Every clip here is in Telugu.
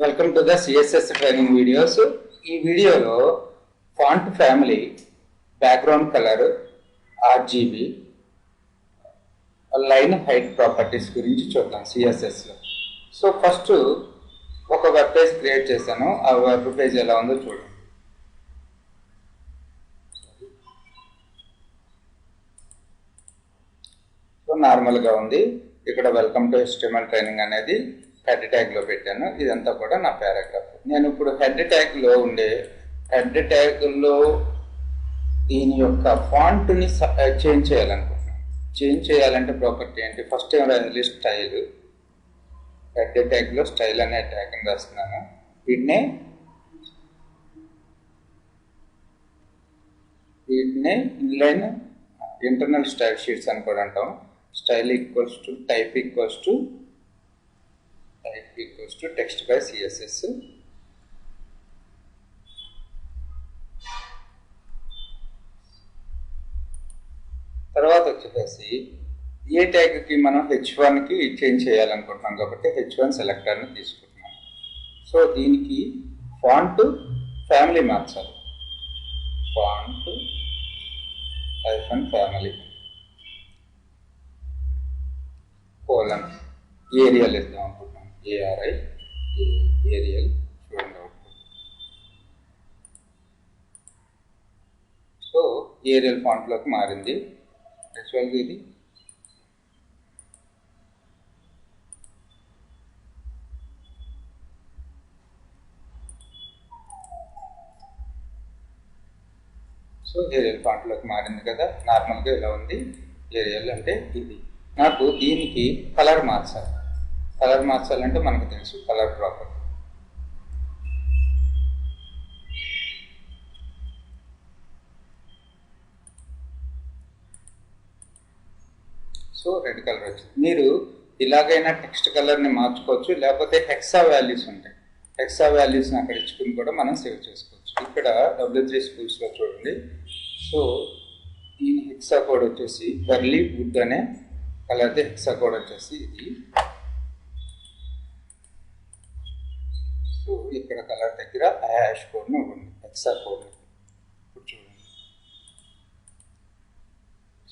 Welcome to the CSS training videos. ఈ వీడియోలో font family, background colour, RGB, line height properties గురించి చూద్దాం సిఎస్ఎస్లో. సో ఫస్ట్ ఒక వెబ్ పేజ్ క్రియేట్ చేశాను. ఆ వెబ్ పేజ్ ఎలా ఉందో చూడండి. సో నార్మల్గా ఉంది. ఇక్కడ వెల్కమ్ టు HTML ట్రైనింగ్ అనేది హెడ్ ట్యాగ్లో పెట్టాను. ఇదంతా కూడా నా పారాగ్రాఫ్. నేను ఇప్పుడు హెడ్ ట్యాగ్లో ఉండే హెడ్ ట్యాగ్లో దీని యొక్క ఫాంట్ని చేంజ్ చేయాలనుకుంటున్నాను. చేంజ్ చేయాలంటే ప్రాపర్టీ ఏంటి? ఫస్ట్ ఏం రాయాలి? స్టైల్. హెడ్ ట్యాగ్లో స్టైల్ అనే ట్యాగ్ని రాస్తున్నాను. వీటినే ఇన్లైన్ ఇంటర్నల్ స్టైల్ షీట్స్ అని కూడా అంటాం. Style equals to type equals to text by CSS. తర్వాత వచ్చేసి ఏ ట్యాగ్కి మనం H1కి చేంజ్ చేయాలనుకుంటున్నాం కాబట్టి H1 సెలెక్టర్ని తీసుకుంటున్నాం. సో దీనికి ఫాంట్ ఫ్యామిలీ మార్చాలి. ఫాంట్ ఫ్యామిలీ కోలన్ ఏరియల్ ఇద్దాం అనుకుంటున్నాం. ARI Arial. చూడండి అవుట్పుట్. సో ఏరియల్ ఫాంట్లోకి మారింది. యాక్చువల్గా ఇది ఏరియల్ ఫాంట్లోకి మారింది కదా. నార్మల్గా ఇలా ఉంది. ఏరియల్ అంటే ఇది. నాకు దీనికి కలర్ మార్చాలి. కలర్ మార్చాలంటే మనకు తెలుసు colour property. So red colour వచ్చింది. మీరు ఇలాగైనా టెక్స్ట్ కలర్ని మార్చుకోవచ్చు, లేకపోతే హెక్సా వాల్యూస్ ఉంటాయి. హెక్సా వాల్యూస్ని అక్కడ ఇచ్చుకుని కూడా మనం సేవ్ చేసుకోవచ్చు. ఇక్కడ W3 Schools చూడండి. సో దీని హెక్సా కోడ్ వచ్చేసి బర్లీ వుడ్ అనే కలర్ది హెక్సా కోడ్ వచ్చేసి ఇది. సో ఇక్కడ కలర్ దగ్గర హ్యాష్ కోడ్ని ఇవ్వండి, హెక్సా కోడ్. ఇప్పుడు చూడండి.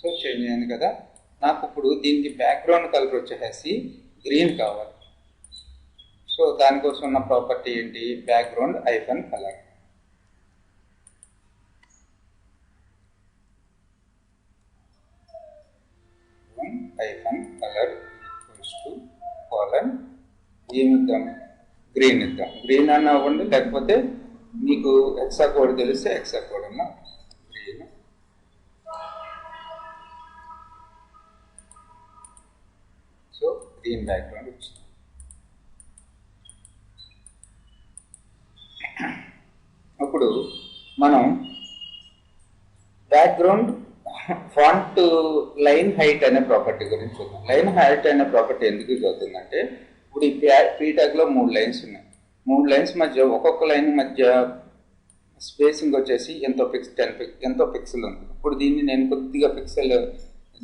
సో చేంజ్ అయింది కదా. నాకు ఇప్పుడు దీనికి బ్యాక్గ్రౌండ్ కలర్ వచ్చేసి గ్రీన్ కావాలి. సో దానికోసం ఉన్న ప్రాపర్టీ ఏంటి? Background -colour. -Colour equals to colon ఏమిద్దాం? గ్రీన్ ఇద్దాం. గ్రీన్ అన్న అవ్వండి, లేకపోతే మీకు హెక్సా కోడ్ తెలిస్తే హెక్సా కోడ్ అన్న. గ్రీన్. సో గ్రీన్ బ్యాక్గ్రౌండ్ వచ్చింది. ఇప్పుడు మనం బ్యాక్గ్రౌండ్ ఫాంట్ లైన్ హైట్ అనే ప్రాపర్టీ గురించి చూద్దాం. లైన్ హైట్ అనే ప్రాపర్టీ ఎందుకు అవుతుందంటే, ఇప్పుడు ఈ పీ ట్యాగ్లో 3 లైన్స్ ఉన్నాయి. 3 లైన్స్ మధ్య ఒక్కొక్క లైన్ మధ్య స్పేసింగ్ వచ్చేసి ఎంతో పిక్సెల్ ఉంది. ఇప్పుడు దీన్ని నేను కొద్దిగా పిక్సెల్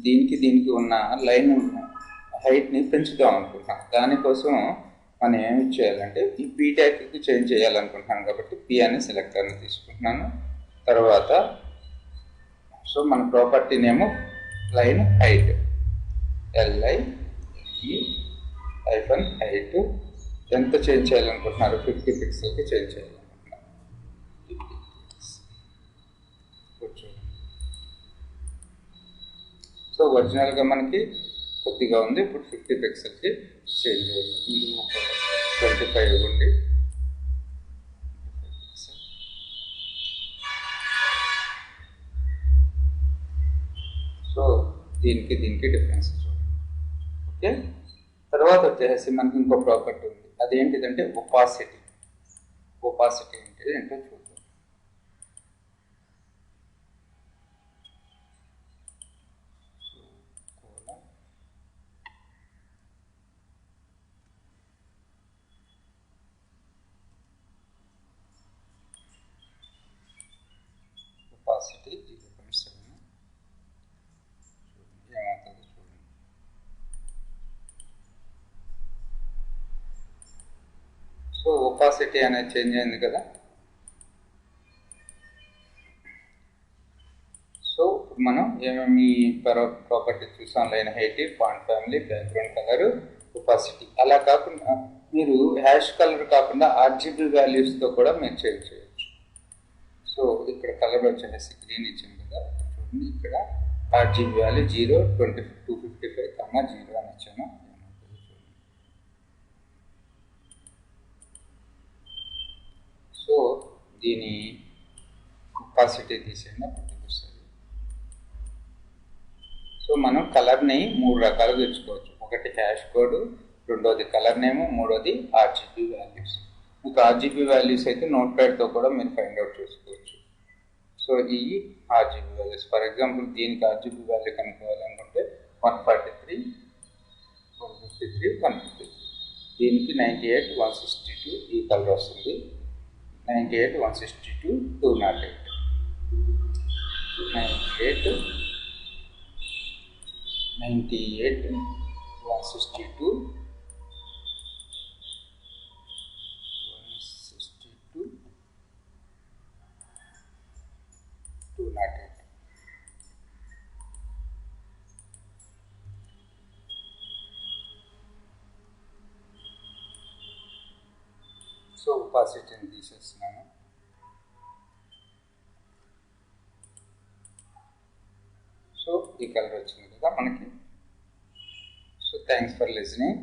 దీనికి ఉన్న లైన్ హైట్ని పెంచుదాం అనుకుంటున్నాను. దానికోసం మనం ఏమి చేయాలంటే ఈ పీ ట్యాగ్కి చేంజ్ చేయాలనుకుంటున్నాను కాబట్టి P అనే సెలెక్టర్ని తీసుకుంటున్నాను. తర్వాత సో మన ప్రాపర్టీ నేమ్ లైన్ హైట్, LIE-హైట్. ఎంత చేంజ్ చేయాలనుకుంటున్నారు? 50 పిక్సెల్కి చేంజ్ చేయాలనుకుంటున్నారు. 50 పిక్సెల్స్. సో ఒరిజినల్గా మనకి కొద్దిగా ఉంది. ఇప్పుడు 50 పిక్సెల్కి చేంజ్ చేయాలి. మీరు ఒక 25 ఇవ్వండి. సో దీనికి డిఫరెన్స్ చూడండి. ఓకే. తర్వాత వచ్చేసి మనకి ఇంకో ప్రాపర్టీ ఉంది. అదేంటిదంటే ఒపాసిటీ. ఒపాసిటీ ఏంటో చూద్దాం. ఒపాసిటీ 0.7. ఏమవుతుందో చూడండి. సో ఒపాసిటీ అనేది చేంజ్ అయింది కదా. సో మనం ఏమేమి ప్రాపర్టీ చూసాం, line height, font family, background colour, opacity. అలా కాకుండా మీరు హ్యాష్ కలర్ కాకుండా ఆర్జీబీ వాల్యూస్తో కూడా మీరు చేంజ్ చేయొచ్చు. సో ఇక్కడ కలర్ వచ్చేసి గ్రీన్ ఇచ్చింది కదా, చూడండి ఇక్కడ ఆర్జీబీ వాల్యూ 0, 255, 0 అని ఇచ్చాను. సో దీని ఒపాసిటీ తీసేయండి, వస్తుంది. సో మనం కలర్ని 3 రకాలుగా తెచ్చుకోవచ్చు. ఒకటి హ్యాష్ కోడ్, రెండోది కలర్ నేమ్, మూడోది ఆర్జీబీ వాల్యూస్. మీకు ఆర్జీబీ వాల్యూస్ అయితే నోట్ ప్యాడ్తో కూడా మీరు ఫైండ్ అవుట్ చేసుకోవచ్చు. సో ఈ ఆర్జీబీ వాల్యూస్, ఫర్ ఎగ్జాంపుల్ దీనికి ఆర్జీబీ వాల్యూ కనుక్కోవాలనుకుంటే 143, 153, 153. దీనికి 98, 162 ఈ కలర్ వస్తుంది. 98, 162, 208. 98, 162, 208. సో ఒపాసిటీని తీసేస్తున్నాను. సో ఈ కలర్ వచ్చింది కదా మనకి. So thanks for listening.